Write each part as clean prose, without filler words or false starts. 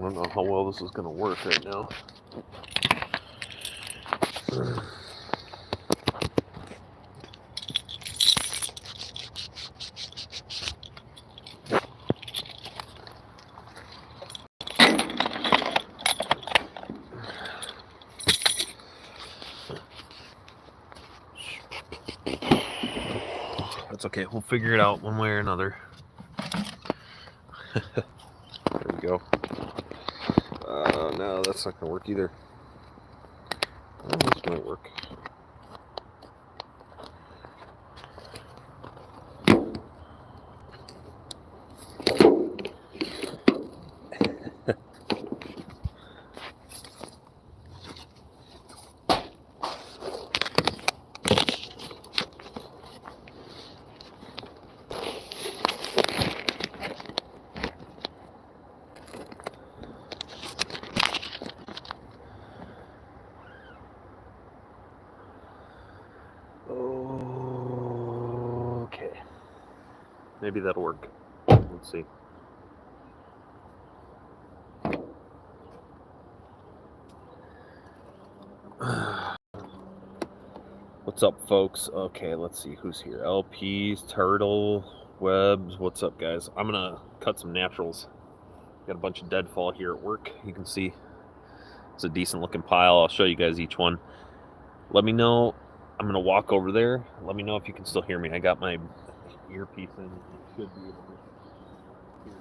don't know how well this is going to work right now. That's okay, we'll figure it out one way or another. There we go. No, that's not going to work either. Oh, this might work. Okay. Maybe that'll work. Let's see. What's up, folks? Okay, let's see who's here. LPs, Turtle, Webs. What's up, guys? I'm gonna cut some naturals. Got a bunch of deadfall here at work. You can see it's a decent looking pile. I'll show you guys each one. Let me know. I'm gonna walk over there. Let me know if you can still hear me. I got my earpiece in. It should be able to hear me.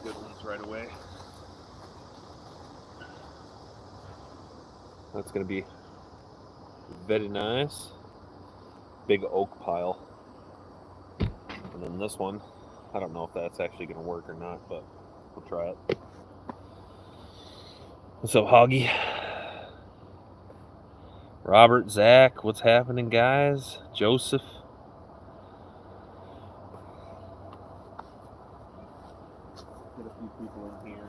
Good ones right away. That's going to be very nice. Big oak pile. And then this one, I don't know if that's actually going to work or not, but we'll try it. What's up, Hoggy? Robert, Zach, what's happening, guys? Joseph. Get a few people in here.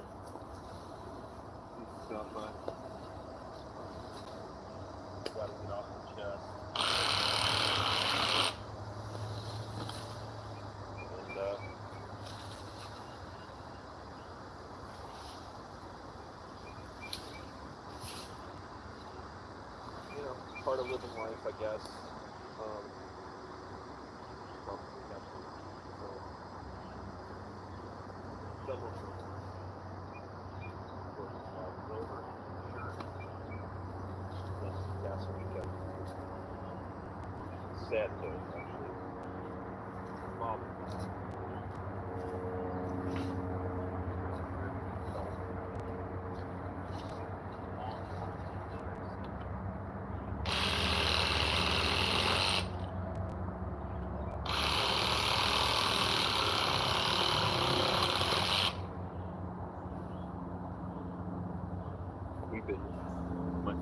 Stop by. Gotta get off the chest. And, you know, part of living life, I guess. Sad too, actually. Mom.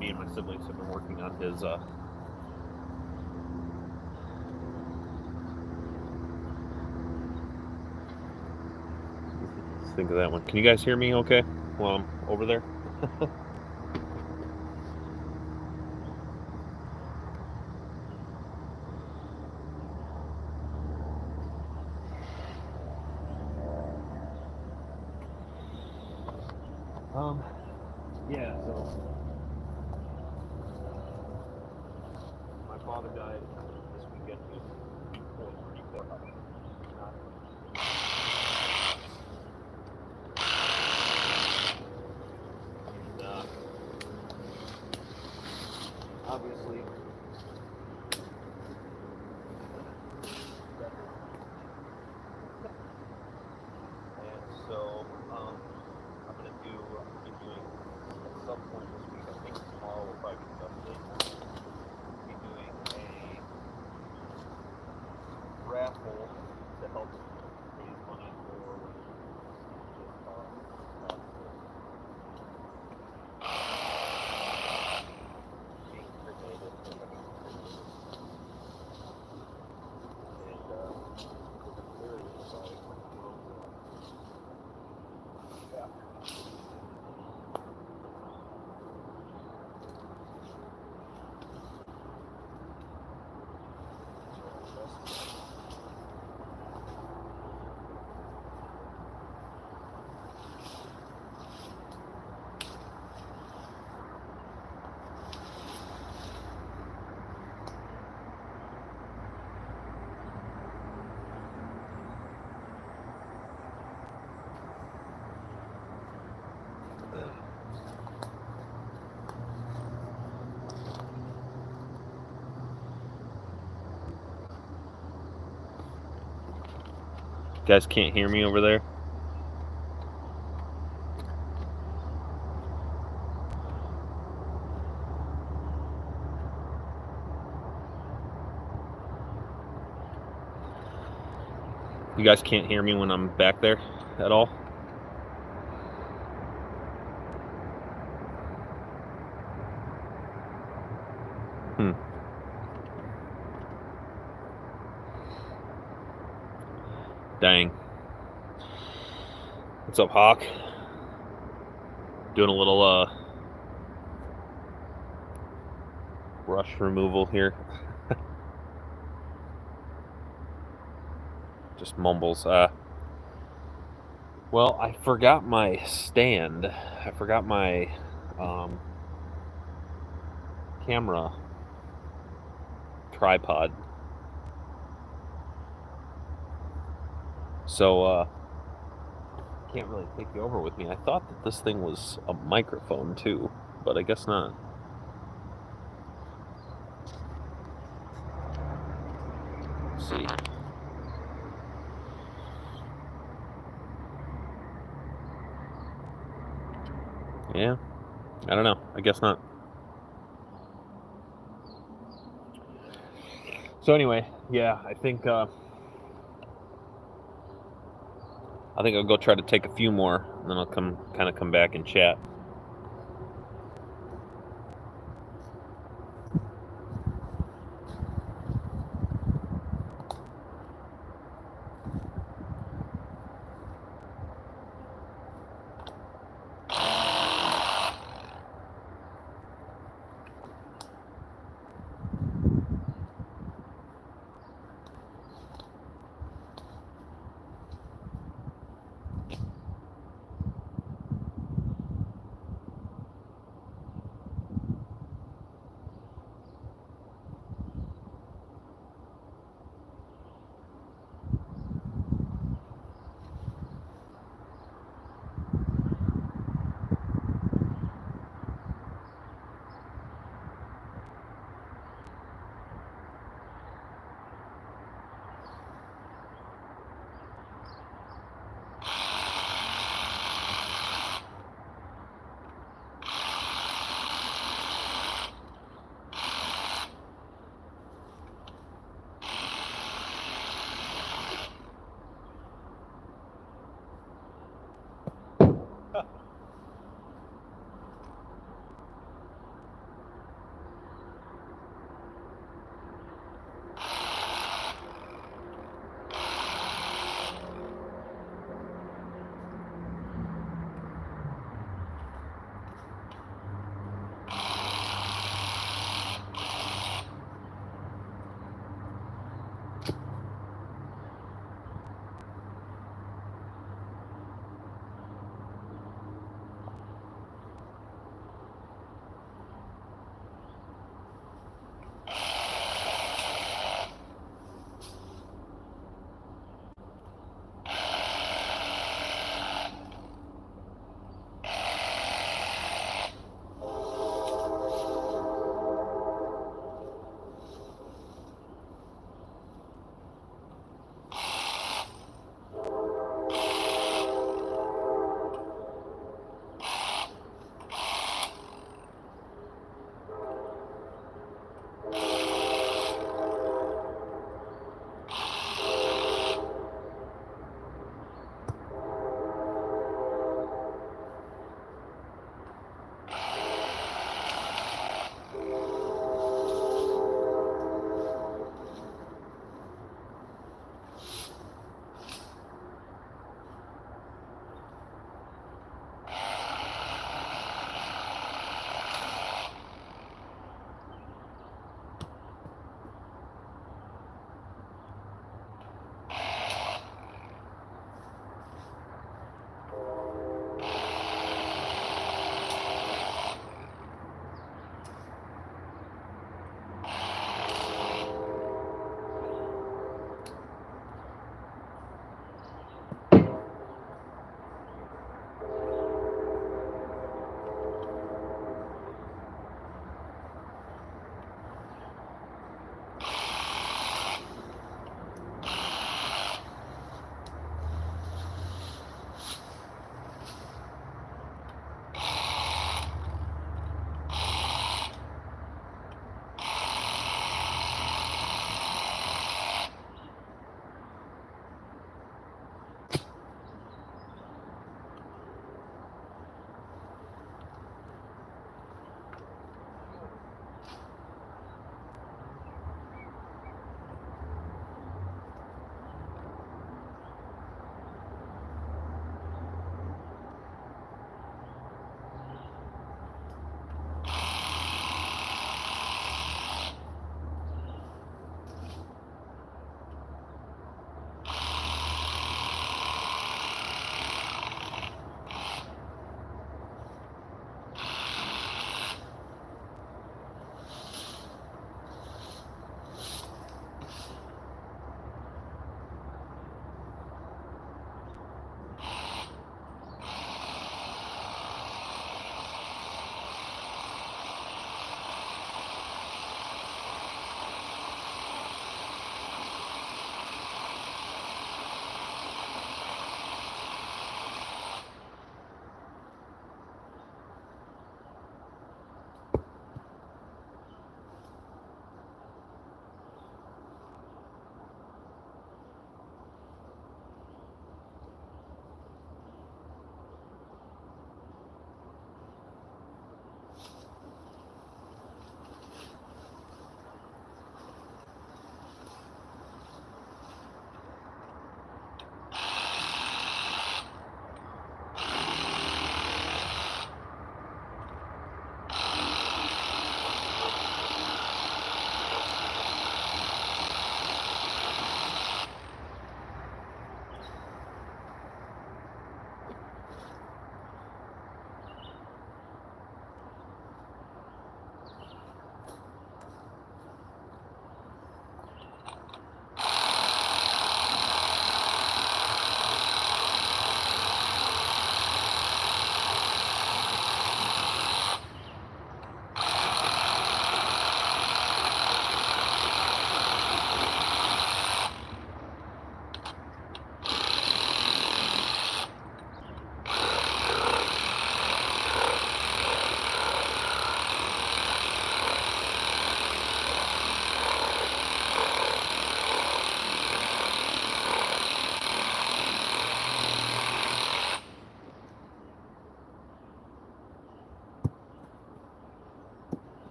Me and my siblings have been working on his let's think of that one. Can you guys hear me okay while I'm over there? Yeah, so my father died this weekend. He was pulling pretty quick. And, obviously, and so I'm gonna be doing at some point this week. I think tomorrow will probably be the best day. Be doing a raffle to help raise money for being cremated. And very exciting. Yeah. You guys can't hear me over there? You guys can't hear me when I'm back there at all? Dang. What's up, Hawk? Doing a little brush removal here. Just mumbles. Well, I forgot my stand. I forgot my camera tripod. So can't really take you over with me. I thought that this thing was a microphone too, but I guess not. Let's see. Yeah, I don't know. I guess not. So anyway, yeah, I think I'll go try to take a few more, and then I'll come back and chat.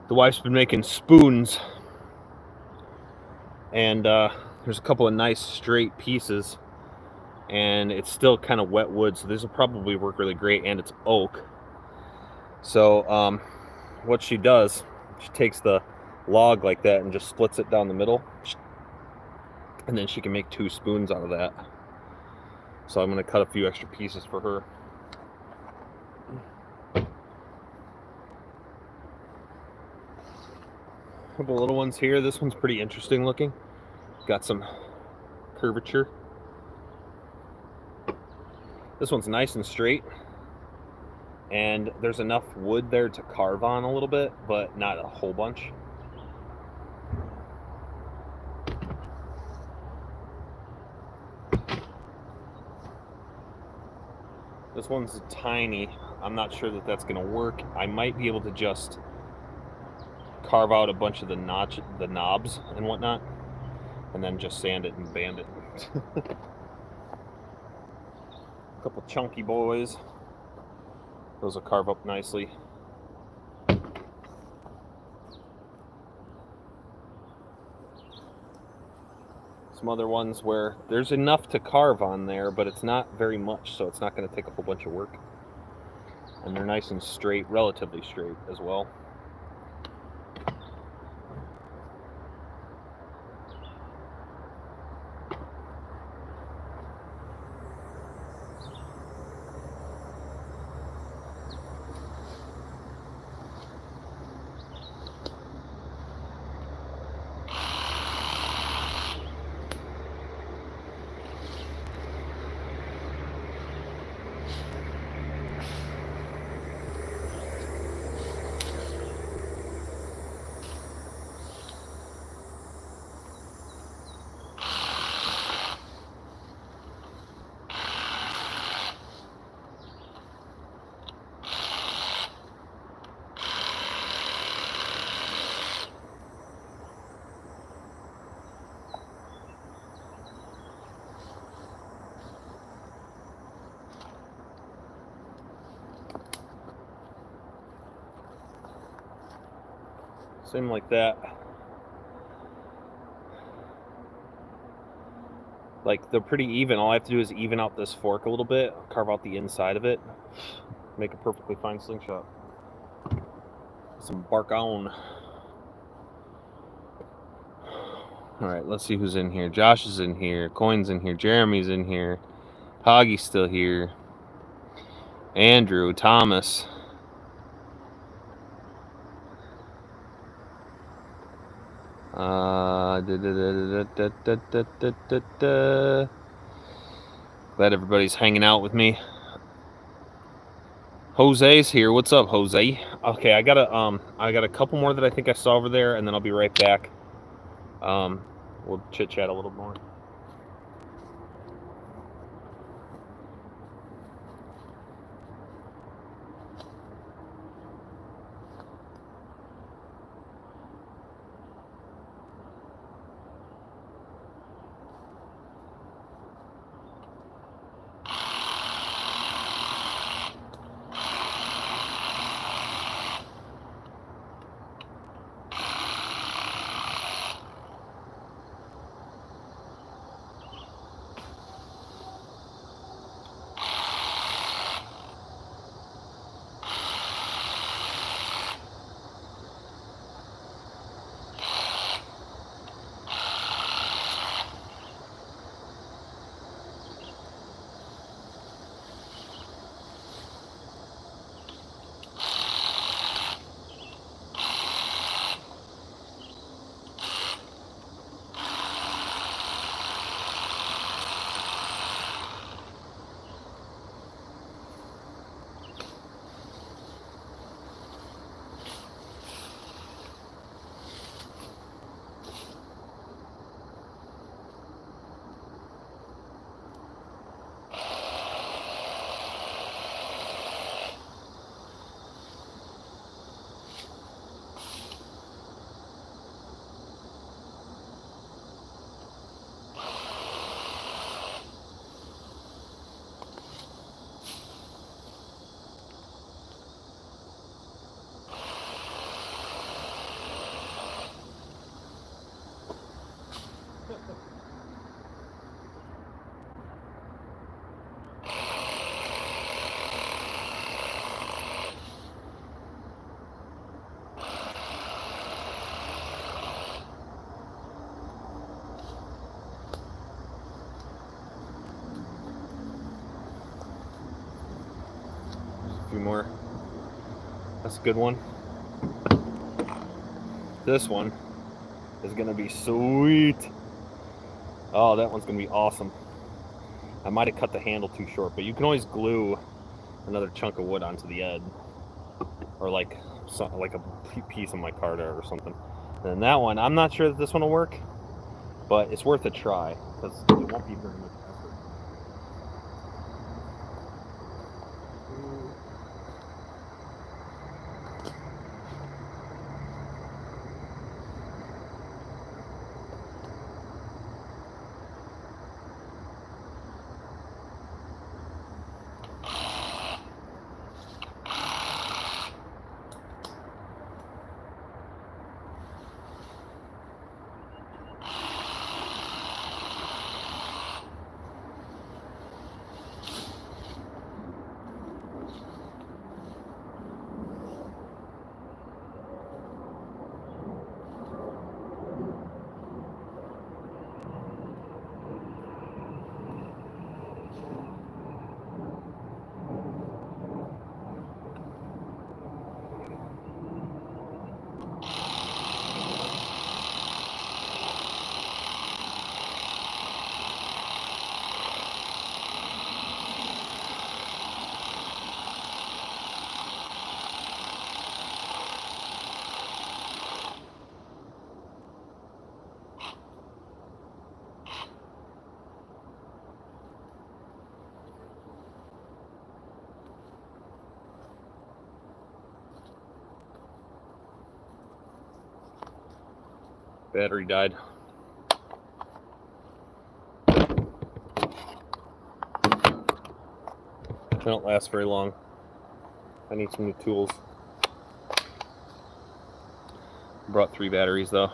The wife's been making spoons, and there's a couple of nice straight pieces, and it's still kind of wet wood, so this will probably work really great, and it's oak. So what she does, she takes the log like that and just splits it down the middle, and then she can make 2 spoons out of that. So I'm going to cut a few extra pieces for her. A couple little ones here. This one's pretty interesting looking. Got some curvature. This one's nice and straight, and there's enough wood there to carve on a little bit, but not a whole bunch. This one's tiny. I'm not sure that that's going to work. I might be able to just carve out a bunch of the knobs and whatnot, and then just sand it and band it. A couple chunky boys. Those will carve up nicely. Some other ones where there's enough to carve on there, but it's not very much, so it's not going to take a whole bunch of work. And they're nice and straight, relatively straight as well. Same like that. Like, they're pretty even. All I have to do is even out this fork a little bit, carve out the inside of it, make a perfectly fine slingshot. Some bark on. Alright, let's see who's in here. Josh is in here. Coin's in here. Jeremy's in here. Hoggy's still here. Andrew, Thomas. Glad everybody's hanging out with me. Jose's here. What's up, Jose? Okay, I got a couple more that I think I saw over there, and then I'll be right back. We'll chit chat a little more. few more. That's a good one. This one is gonna be sweet. Oh, that one's gonna be awesome. I might have cut the handle too short, but you can always glue another chunk of wood onto the edge, or like a piece of micarta or something. And that one, I'm not sure that this one will work, but it's worth a try because it won't be very much effort. Battery died. They don't last very long. I need some new tools. Brought 3 batteries though.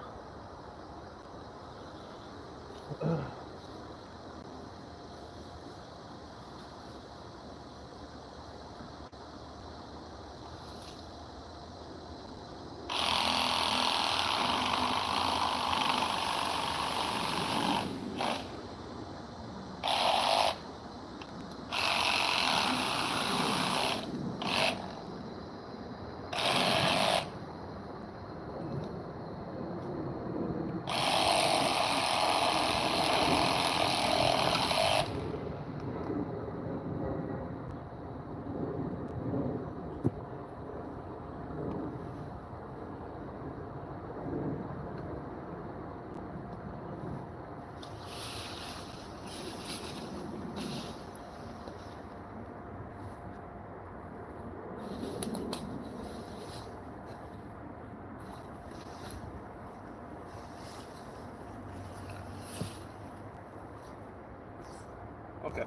Okay.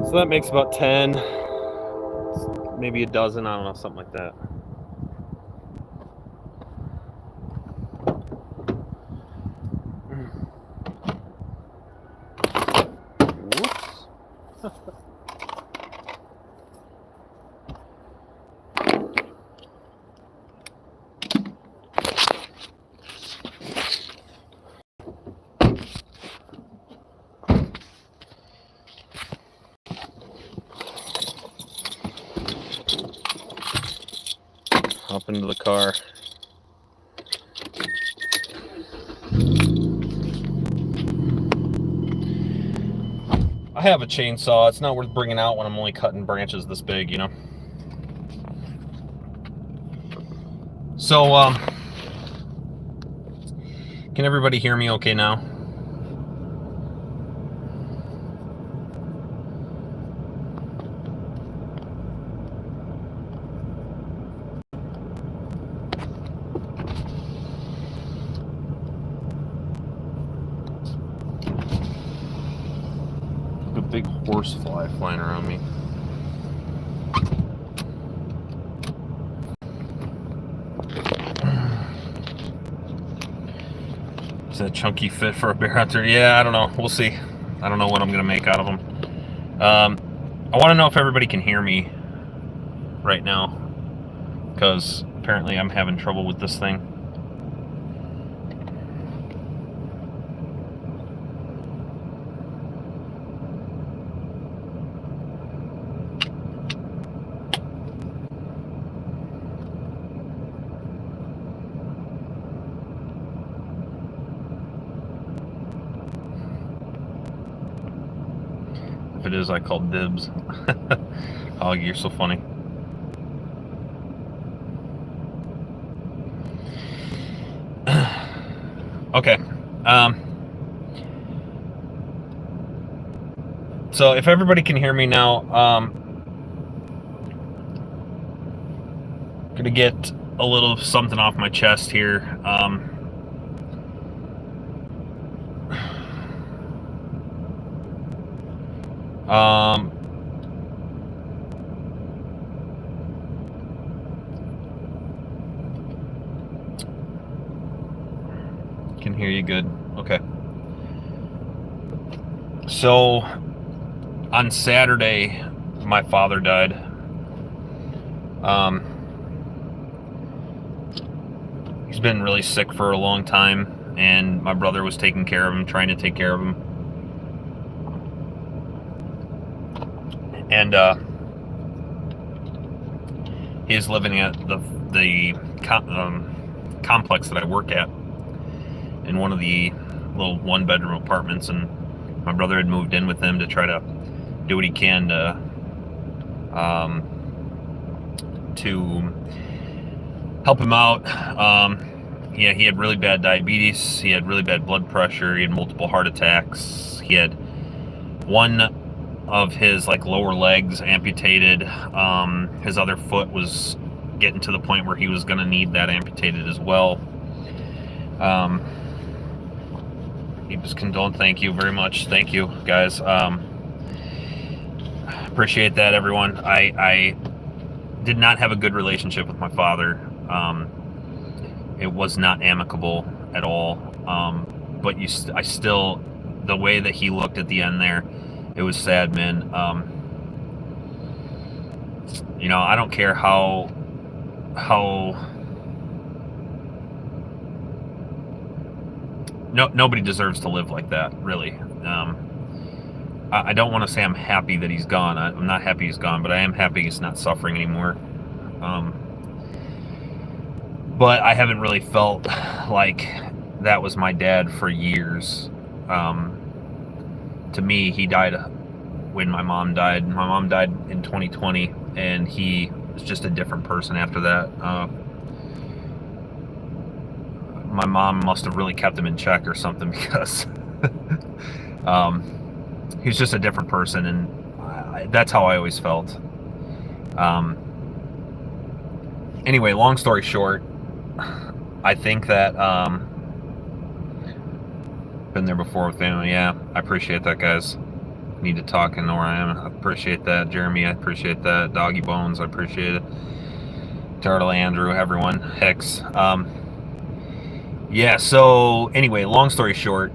So that makes about 10, maybe a dozen, I don't know, something like that. Whoops. Hop into the car. I have a chainsaw. It's not worth bringing out when I'm only cutting branches this big, you know. So, can everybody hear me okay now? A big horsefly flying around me. Is that a chunky fit for a bear hunter? Yeah, I don't know. We'll see. I don't know what I'm gonna make out of them. I want to know if everybody can hear me right now, because apparently I'm having trouble with this thing. If it is, I call dibs. Oh, you're so funny. Okay. So if everybody can hear me now, gonna get a little something off my chest here. Can hear you good. Okay. So on Saturday, my father died. He's been really sick for a long time, and my brother was taking care of him, trying to take care of him. And he's living at the complex that I work at, in one of the little one-bedroom apartments, and my brother had moved in with him to try to do what he can to help him out. Yeah, he had really bad diabetes, he had really bad blood pressure, he had multiple heart attacks, he had one of his lower legs amputated. His other foot was getting to the point where he was going to need that amputated as well. He was condoled. Thank you very much. Thank you, guys. Appreciate that, everyone. I did not have a good relationship with my father. It was not amicable at all. But I still, the way that he looked at the end there, it was sad, man. You know, I don't care how nobody deserves to live like that, really. I don't want to say I'm happy that he's gone. I'm not happy he's gone, but I am happy he's not suffering anymore. But I haven't really felt like that was my dad for years. To me, he died when my mom died. My mom died in 2020, and he was just a different person after that. My mom must have really kept him in check or something, because he was just a different person, and that's how I always felt. Anyway, long story short, I think that been there before with family. Yeah, I appreciate that, guys. Need to talk and know where I am. I appreciate that, Jeremy. I appreciate that, Doggy Bones. I appreciate it, Turtle, Andrew, everyone, Hicks. Yeah, so anyway, long story short,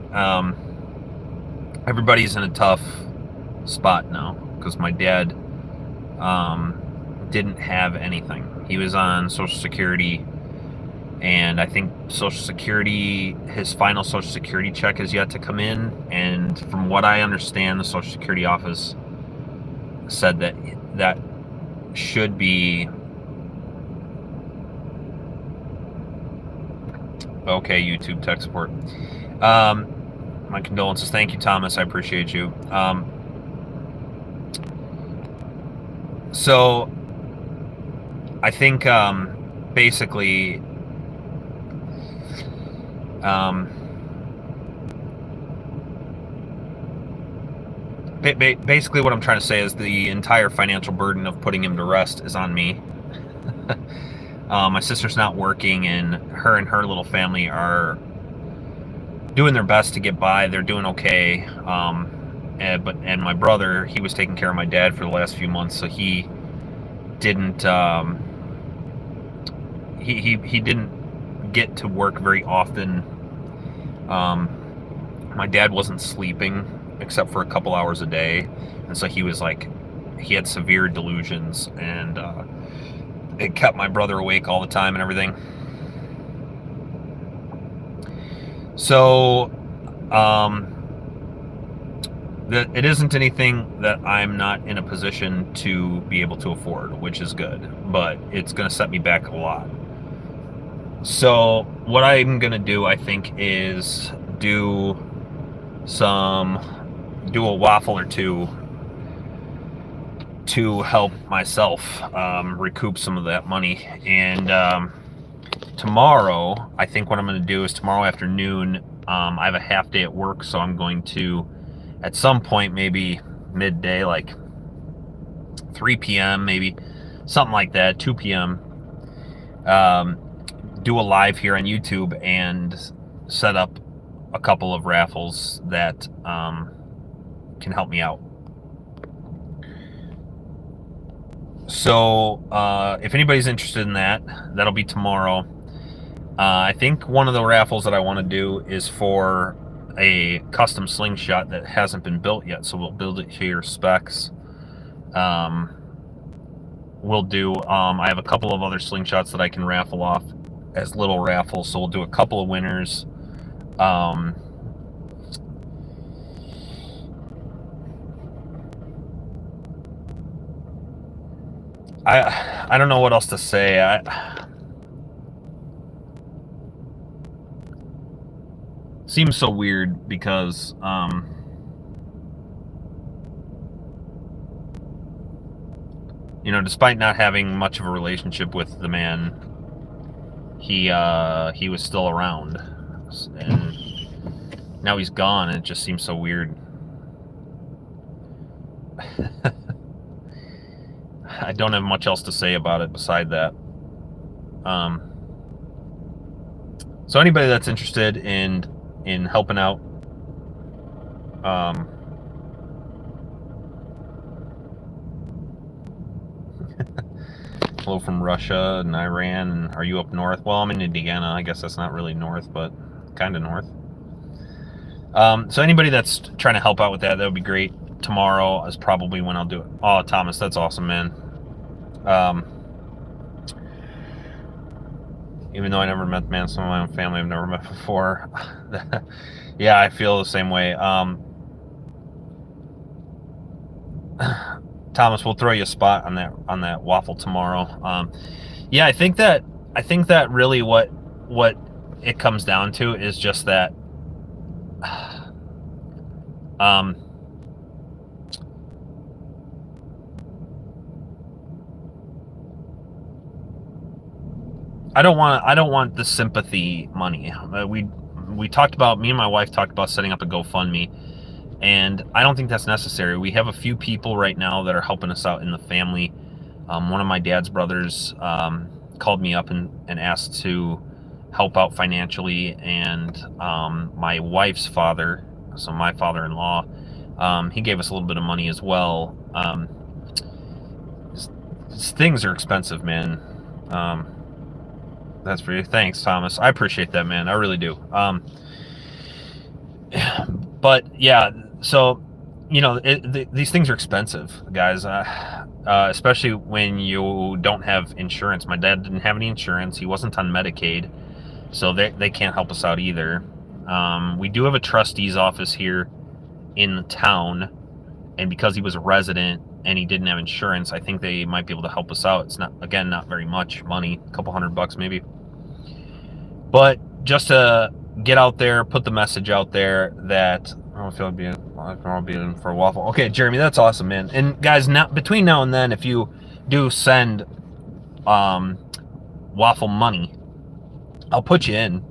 everybody's in a tough spot now, because my dad didn't have anything. He was on Social Security, and I think Social Security, his final Social Security check is yet to come in, and from what I understand, the Social Security office said that should be okay. YouTube tech support. My condolences. Thank you, Thomas. I appreciate you. So I think basically basically what I'm trying to say is the entire financial burden of putting him to rest is on me. My sister's not working, and her little family are doing their best to get by. They're doing okay. And my brother, he was taking care of my dad for the last few months, so he didn't he didn't get to work very often. My dad wasn't sleeping except for a couple hours a day. And so he was like, he had severe delusions, and it kept my brother awake all the time and everything. So it isn't anything that I'm not in a position to be able to afford, which is good, but it's going to set me back a lot. So what I'm going to do, I think, is do a waffle or two to help myself recoup some of that money. And tomorrow, I think what I'm going to do is tomorrow afternoon, I have a half day at work, so I'm going to, at some point, maybe midday, like 3 p.m., maybe something like that, 2 p.m., do a live here on YouTube and set up a couple of raffles that can help me out. So if anybody's interested in that, that'll be tomorrow. I think one of the raffles that I want to do is for a custom slingshot that hasn't been built yet, so we'll build it to your specs. We'll do, I have a couple of other slingshots that I can raffle off as little raffles, so we'll do a couple of winners. I don't know what else to say. Seems so weird because you know, despite not having much of a relationship with the man, he was still around, and now he's gone, and it just seems so weird. I don't have much else to say about it beside that. So anybody that's interested in helping out, hello from Russia and Iran, and are you up north? Well, I'm in Indiana. I guess that's not really north, but kind of north. So anybody that's trying to help out with that would be great. Tomorrow is probably when I'll do it. Oh, Thomas, that's awesome, man. Even though I never met the man, some of my own family I've never met before. Yeah, I feel the same way. Thomas, we'll throw you a spot on that waffle tomorrow. Yeah, I think that really what it comes down to is just that I don't want the sympathy money. We talked about, me and my wife talked about setting up a GoFundMe, and I don't think that's necessary. We have a few people right now that are helping us out in the family. One of my dad's brothers called me up and asked to help out financially, and my wife's father, so my father-in-law, he gave us a little bit of money as well. Things are expensive, man. That's for you. Thanks, Thomas. I appreciate that, man. I really do. But yeah, so you know, these things are expensive, guys. Especially when you don't have insurance. My dad didn't have any insurance. He wasn't on Medicaid, so they can't help us out either. We do have a trustee's office here in the town, and because he was a resident and he didn't have insurance, I think they might be able to help us out. It's not very much money, a couple $100 maybe. But just to get out there, put the message out there that I don't feel I'll be in for a waffle. Okay, Jeremy, that's awesome, man. And guys, between now and then, if you do send waffle money, I'll put you in.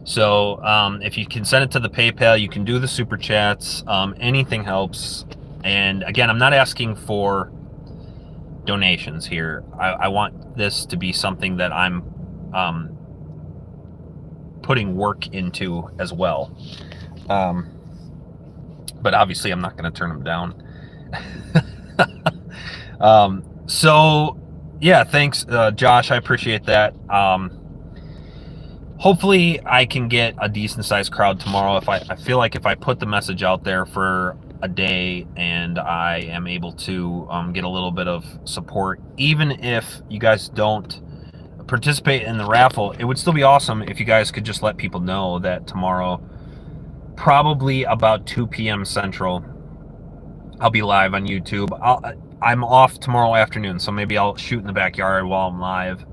So if you can send it to the PayPal, you can do the super chats. Anything helps. And again, I'm not asking for donations here. I want this to be something that I'm putting work into as well. But obviously I'm not going to turn them down. So yeah, thanks, Josh. I appreciate that. hopefully I can get a decent sized crowd tomorrow. If I feel like if I put the message out there for a day and I am able to get a little bit of support, even if you guys don't participate in the raffle, it would still be awesome if you guys could just let people know that tomorrow, probably about 2 p.m. Central, I'll be live on YouTube. I'm off tomorrow afternoon, so maybe I'll shoot in the backyard while I'm live.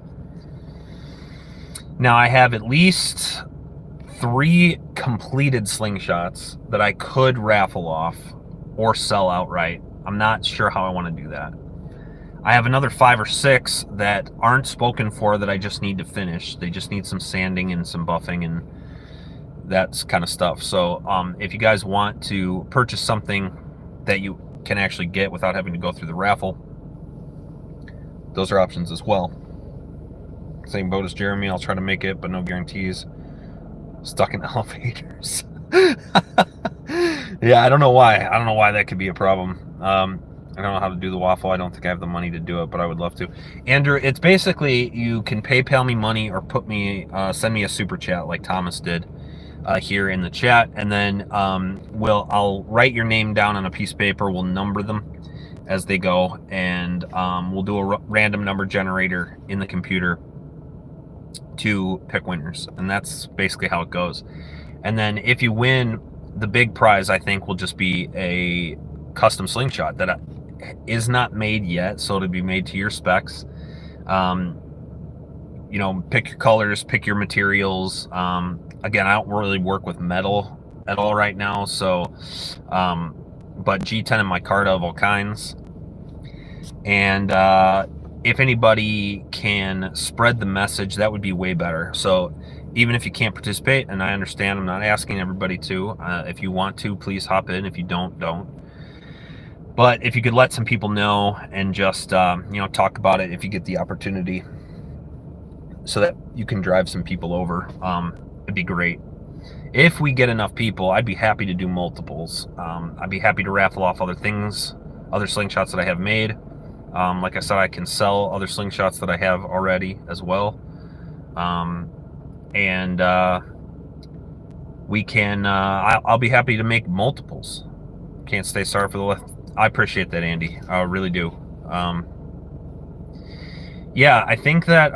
Now I have at least 3 completed slingshots that I could raffle off or sell outright. I'm not sure how I want to do that. I have another 5 or 6 that aren't spoken for that I just need to finish. They just need some sanding and some buffing and that kind of stuff. So if you guys want to purchase something that you can actually get without having to go through the raffle, those are options as well. Same boat as Jeremy. I'll try to make it, but no guarantees. Stuck in elevators. Yeah, I don't know why. I don't know why that could be a problem. I don't know how to do the waffle. I don't think I have the money to do it, but I would love to. Andrew, it's basically you can PayPal me money or send me a super chat like Thomas did here in the chat, and then I'll write your name down on a piece of paper. We'll number them as they go, and we'll do a random number generator in the computer to pick winners, and that's basically how it goes. And then if you win, the big prize I think will just be a custom slingshot that is not made yet, so it'll be made to your specs. You know, pick your colors, pick your materials. Again, I don't really work with metal at all right now, so but G10 and micarta of all kinds. And if anybody can spread the message, that would be way better. So even if you can't participate, and I understand, I'm not asking everybody to. If you want to, please hop in. If you don't. But if you could let some people know and just you know, talk about it if you get the opportunity, so that you can drive some people over, it'd be great. If we get enough people, I'd be happy to do multiples. I'd be happy to raffle off other things, other slingshots that I have made. Like I said, I can sell other slingshots that I have already as well. And we can, I'll be happy to make multiples. Can't stay sorry for the left. I appreciate that, Andy. I really do. Yeah, I think that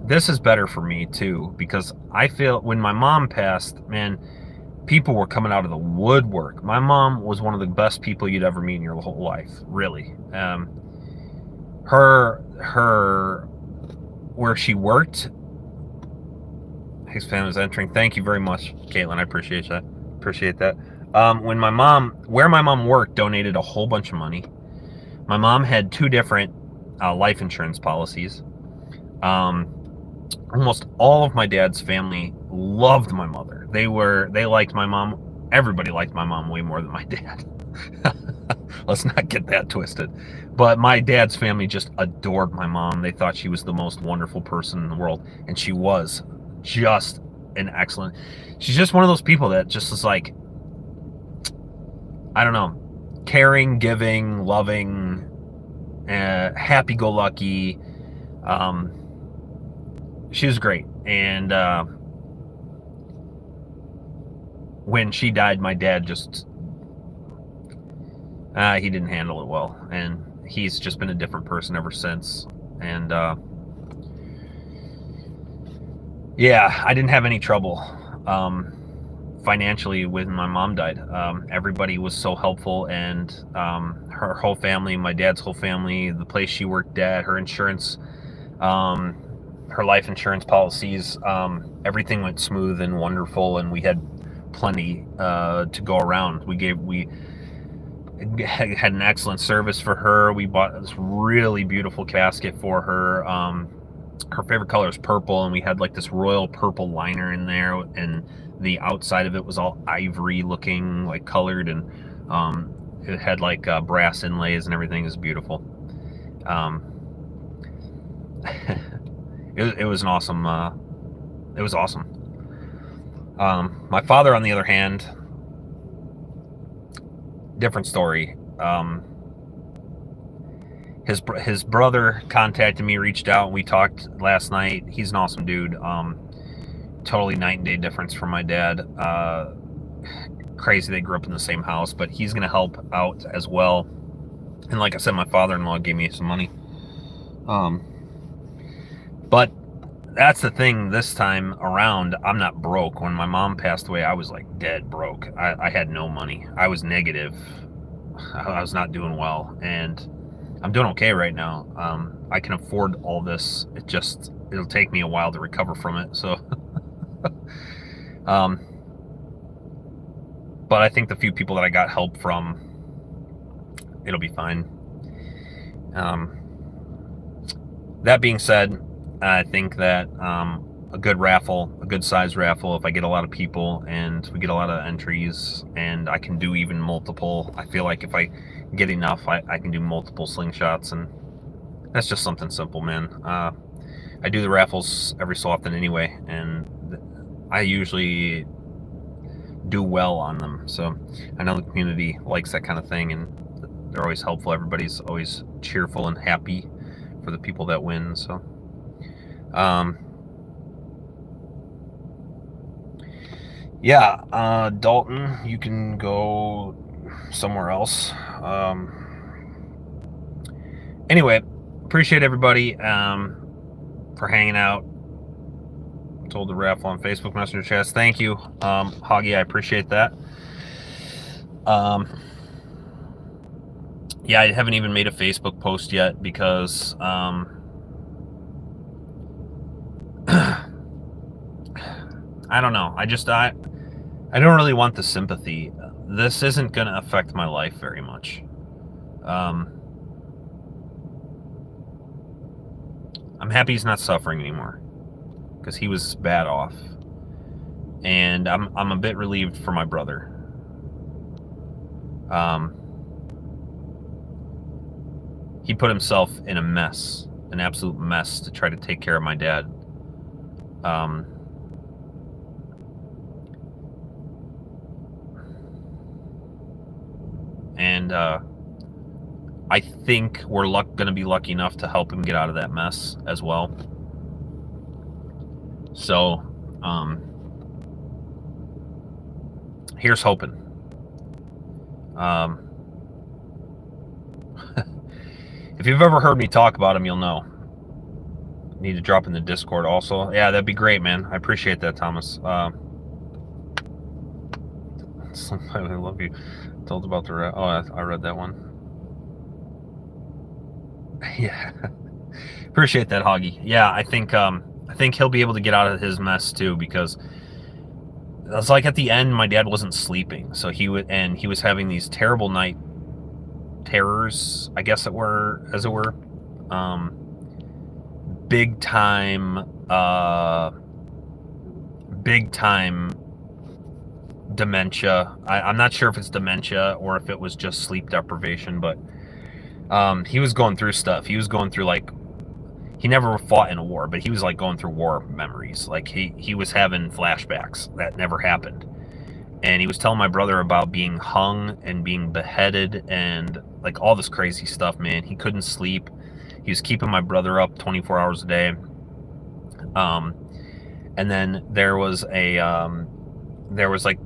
this is better for me too, because I feel when my mom passed, man, people were coming out of the woodwork. My mom was one of the best people you'd ever meet in your whole life, really. Where she worked, his family was entering. Thank you very much, Caitlin. I appreciate that. Where my mom worked, donated a whole bunch of money. My mom had 2 different life insurance policies. Almost all of my dad's family loved my mother. They liked my mom. Everybody liked my mom way more than my dad. Let's not get that twisted. But my dad's family just adored my mom. They thought she was the most wonderful person in the world, and she was just an excellent. She's just one of those people that just is like, I don't know, caring, giving, loving, happy-go-lucky. She was great. And when she died, my dad just he didn't handle it well, and he's just been a different person ever since. And yeah, I didn't have any trouble financially when my mom died. Everybody was so helpful, and her whole family, my dad's whole family, the place she worked at, her insurance, her life insurance policies, everything went smooth and wonderful, and we had plenty to go around. We had an excellent service for her. We bought this really beautiful casket for her. Her favorite color is purple, and we had like this royal purple liner in there, and the outside of it was all ivory looking, like colored, and it had like brass inlays and everything. Is beautiful. It was an awesome. It was awesome. My father, on the other hand, different story. His brother contacted me, reached out, and we talked last night. He's an awesome dude. totally night and day difference from my dad. Crazy they grew up in the same house, but he's gonna help out as well. And like I said, my father-in-law gave me some money. But that's the thing this time around, I'm not broke. When my mom passed away, I was like dead broke. I had no money. I was negative. I was not doing well, and I'm doing okay right now. I can afford all this. It'll take me a while to recover from it. So, but I think the few people that I got help from, it'll be fine. That being said, I think that a good raffle, a good size raffle, if I get a lot of people and we get a lot of entries and I can do even multiple, I feel like if I get enough, I can do multiple slingshots, and that's just something simple, man. I do the raffles every so often anyway, and I usually do well on them. So I know the community likes that kind of thing, and they're always helpful. Everybody's always cheerful and happy for the people that win. So yeah, Dalton, you can go somewhere else. Anyway, appreciate everybody for hanging out. Told the raffle on Facebook Messenger chats. Thank you, Hoggy. I appreciate that. Yeah, I haven't even made a Facebook post yet because I don't know. I don't really want the sympathy. This isn't going to affect my life very much. I'm happy he's not suffering anymore, because he was bad off, and I'm a bit relieved for my brother. He put himself in a mess, an absolute mess, to try to take care of my dad. And I think we're going to be lucky enough to help him get out of that mess as well. So, here's hoping. If you've ever heard me talk about him, you'll know. Need to drop in the Discord also. Yeah, that'd be great, man. I appreciate that, Thomas. I love you. Told about the... Oh, I read that one. Yeah. Appreciate that, Hoggy. Yeah, I think he'll be able to get out of his mess too, because it's like at the end, my dad wasn't sleeping, so he was having these terrible night terrors, I guess it were, big time dementia. I'm not sure if it's dementia or if it was just sleep deprivation, but he was going through stuff. He was going through, like, he never fought in a war, but he was like going through war memories. Like he was having flashbacks that never happened. And he was telling my brother about being hung and being beheaded and like all this crazy stuff, man. He couldn't sleep. He was keeping my brother up 24 hours a day. And then there was like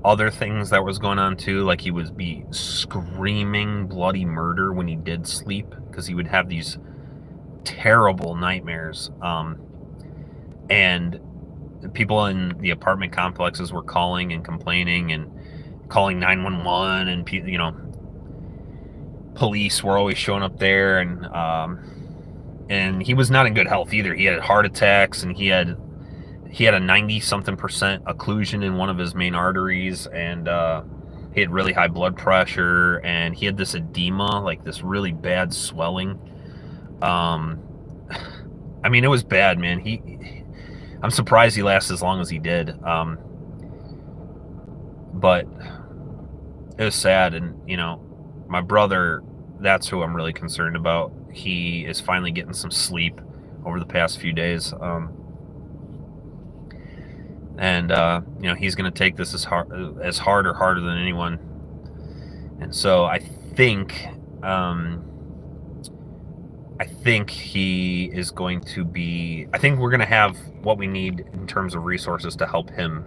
other things that was going on too. Like he would be screaming bloody murder when he did sleep, because he would have these terrible nightmares. And people in the apartment complexes were calling and complaining and calling 911, and police were always showing up there, and he was not in good health either. He had heart attacks, and he had a 90-something% occlusion in one of his main arteries, and he had really high blood pressure, and he had this edema, like this really bad swelling. I mean, it was bad, man. I'm surprised he lasted as long as he did. But it was sad, and my brother, that's who I'm really concerned about. He is finally getting some sleep over the past few days. And he's going to take this as hard or harder than anyone. And so I think I think he is going to be, I think we're going to have what we need in terms of resources to help him.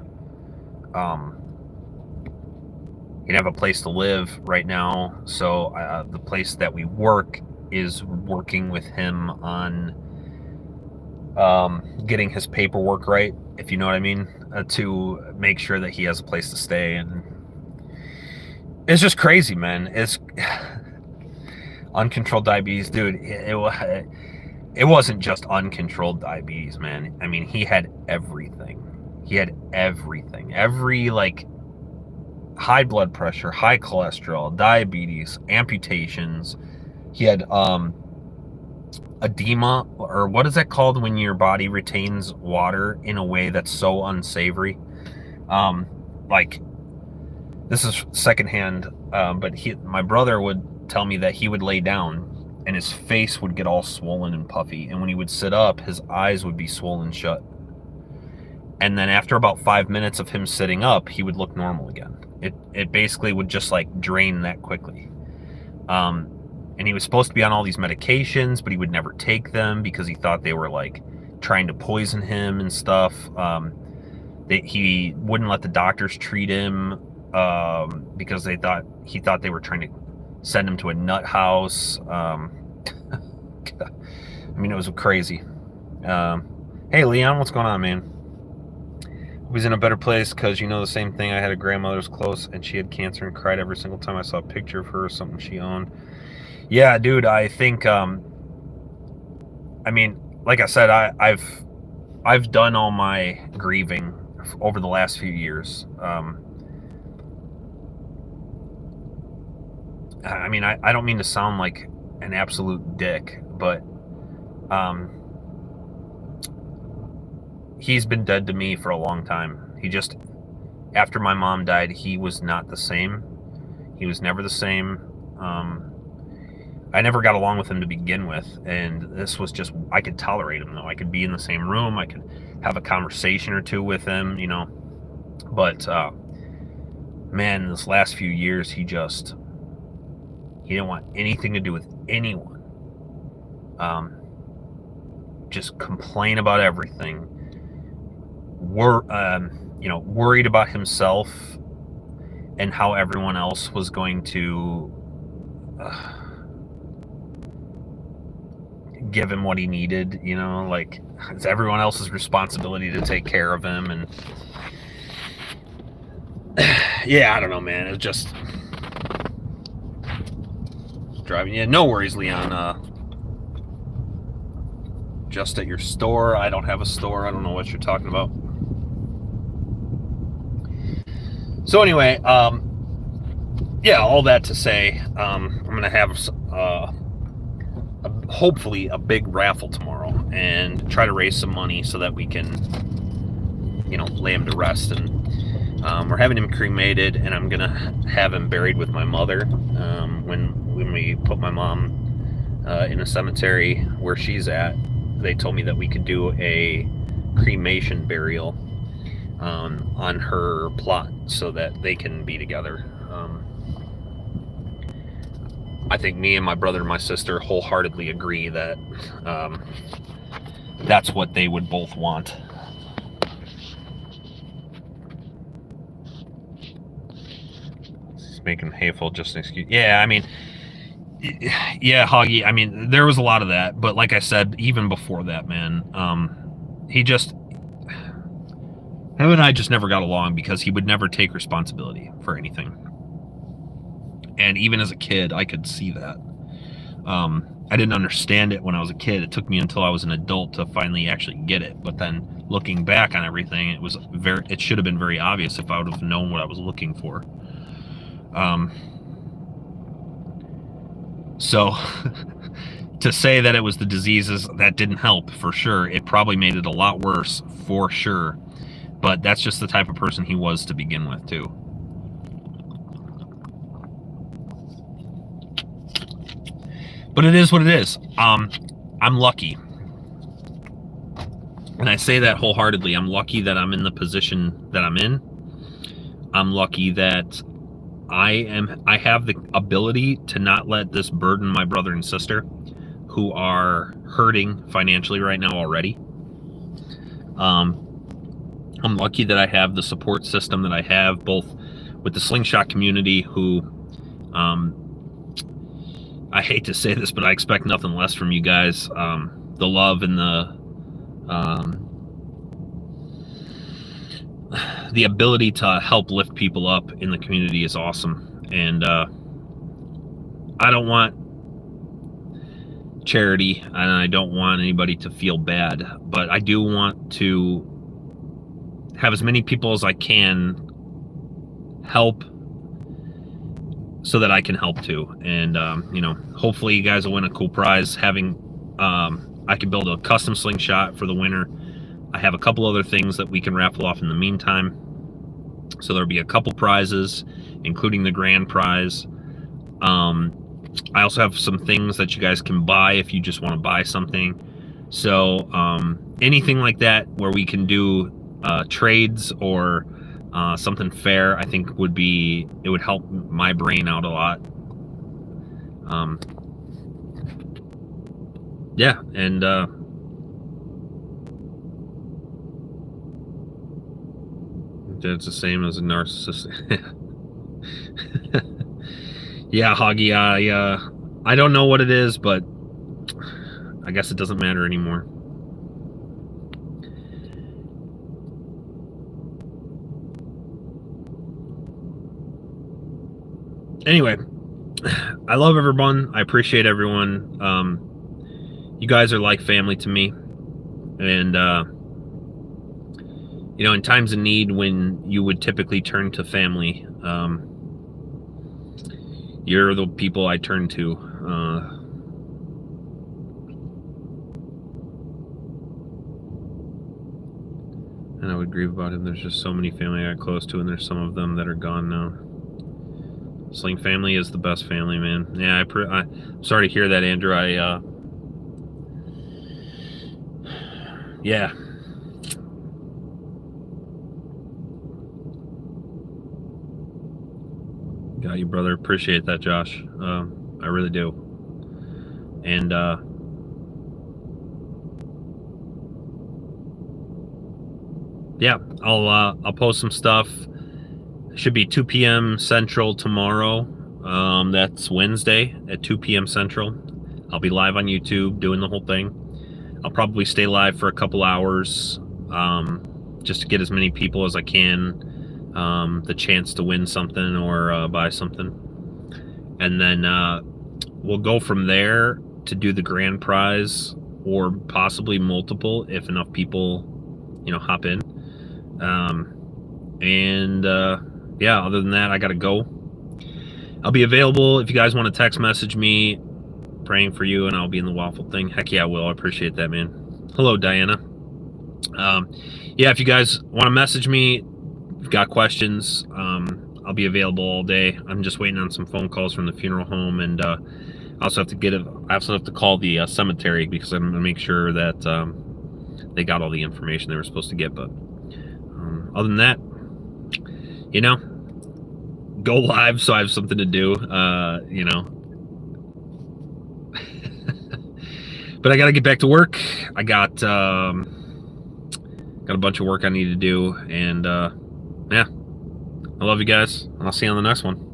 He'd have a place to live right now. So the place that we work is working with him on getting his paperwork right, if you know what I mean, to make sure that he has a place to stay. And it's just crazy, man. It's uncontrolled diabetes, dude. It wasn't just uncontrolled diabetes, man. I mean, he had everything. He had everything. Every, like, high blood pressure, high cholesterol, diabetes, amputations. He had edema, or what is that called when your body retains water in a way that's so unsavory? Like, this is secondhand, but my brother would tell me that he would lay down and his face would get all swollen and puffy, and when he would sit up, his eyes would be swollen shut. And then after about 5 minutes of him sitting up, he would look normal again. It basically would just like drain that quickly. And he was supposed to be on all these medications, but he would never take them because he thought they were like trying to poison him and stuff. He wouldn't let the doctors treat him because he thought they were trying to send him to a nut house. I mean, it was crazy. Hey, Leon, what's going on, man? I was in a better place because, you know, the same thing. I had a grandmother who was close, and she had cancer and cried every single time I saw a picture of her or something she owned. Yeah, dude, I think, I mean, like I said, I've done all my grieving over the last few years. I mean, I don't mean to sound like an absolute dick, but he's been dead to me for a long time. He just, after my mom died, he was not the same. He was never the same. I never got along with him to begin with, and this was just, I could tolerate him, though. I could be in the same room, I could have a conversation or two with him, you know, but man, this last few years, he didn't want anything to do with anyone. Just complain about everything. Worried about himself and how everyone else was going to give him what he needed, you know, like it's everyone else's responsibility to take care of him. And yeah, I don't know, man. It's just driving. Yeah, no worries, Leon. Just at your store. I don't have a store. I don't know what you're talking about. So anyway, yeah, all that to say, I'm gonna have hopefully a big raffle tomorrow and try to raise some money so that we can, you know, lay him to rest. And we're having him cremated, and I'm gonna have him buried with my mother. When we put my mom in a cemetery where she's at, they told me that we could do a cremation burial on her plot so that they can be together. I think me and my brother and my sister wholeheartedly agree that that's what they would both want. He's making hateful just an excuse. Yeah, I mean, yeah, Hoggy, I mean, there was a lot of that, but like I said, even before that, man, him and I just never got along because he would never take responsibility for anything. And even as a kid, I could see that. I didn't understand it when I was a kid. It took me until I was an adult to finally actually get it. But then looking back on everything, it should have been very obvious if I would have known what I was looking for. So to say that it was the diseases, that didn't help for sure. It probably made it a lot worse for sure. But that's just the type of person he was to begin with, too. But it is what it is. I'm lucky. And I say that wholeheartedly. I'm lucky that I'm in the position that I'm in. I'm lucky that I have the ability to not let this burden my brother and sister, who are hurting financially right now already. I'm lucky that I have the support system that I have, both with the slingshot community, who I hate to say this, but I expect nothing less from you guys. The love and the ability to help lift people up in the community is awesome. And I don't want charity, and I don't want anybody to feel bad, but I do want to have as many people as I can help so that I can help too. And you know, hopefully you guys will win a cool prize. Having I can build a custom slingshot for the winner. I have a couple other things that we can raffle off in the meantime, so there'll be a couple prizes, including the grand prize. I also have some things that you guys can buy if you just want to buy something. So anything like that where we can do trades or something fair, I think it would help my brain out a lot. Yeah, and it's the same as a narcissist. Yeah, Hoggy, I don't know what it is, but I guess it doesn't matter anymore. Anyway, I love everyone. I appreciate everyone. You guys are like family to me. And, you know, in times of need when you would typically turn to family, you're the people I turn to. And I would grieve about him. There's just so many family I got close to, and there's some of them that are gone now. Sling family is the best family, man. Yeah, I'm sorry to hear that, Andrew. Yeah. Got you, brother. Appreciate that, Josh. I really do. And yeah, I'll post some stuff. It should be 2 p.m. Central tomorrow. That's Wednesday at 2 p.m. Central. I'll be live on YouTube doing the whole thing. I'll probably stay live for a couple hours, just to get as many people as I can the chance to win something or buy something. And then we'll go from there to do the grand prize, or possibly multiple if enough people, you know, hop in. Yeah, other than that, I gotta go. I'll be available if you guys want to text message me, praying for you, and I'll be in the waffle thing. Heck yeah, I will. I appreciate that, man. Hello, Diana. Yeah, if you guys want to message me, if you've got questions, I'll be available all day. I'm just waiting on some phone calls from the funeral home, and I also have to call the cemetery, because I'm gonna make sure that they got all the information they were supposed to get. But other than that, you know, go live so I have something to do, you know. But I got to get back to work. I got a bunch of work I need to do. And, yeah, I love you guys. I'll see you on the next one.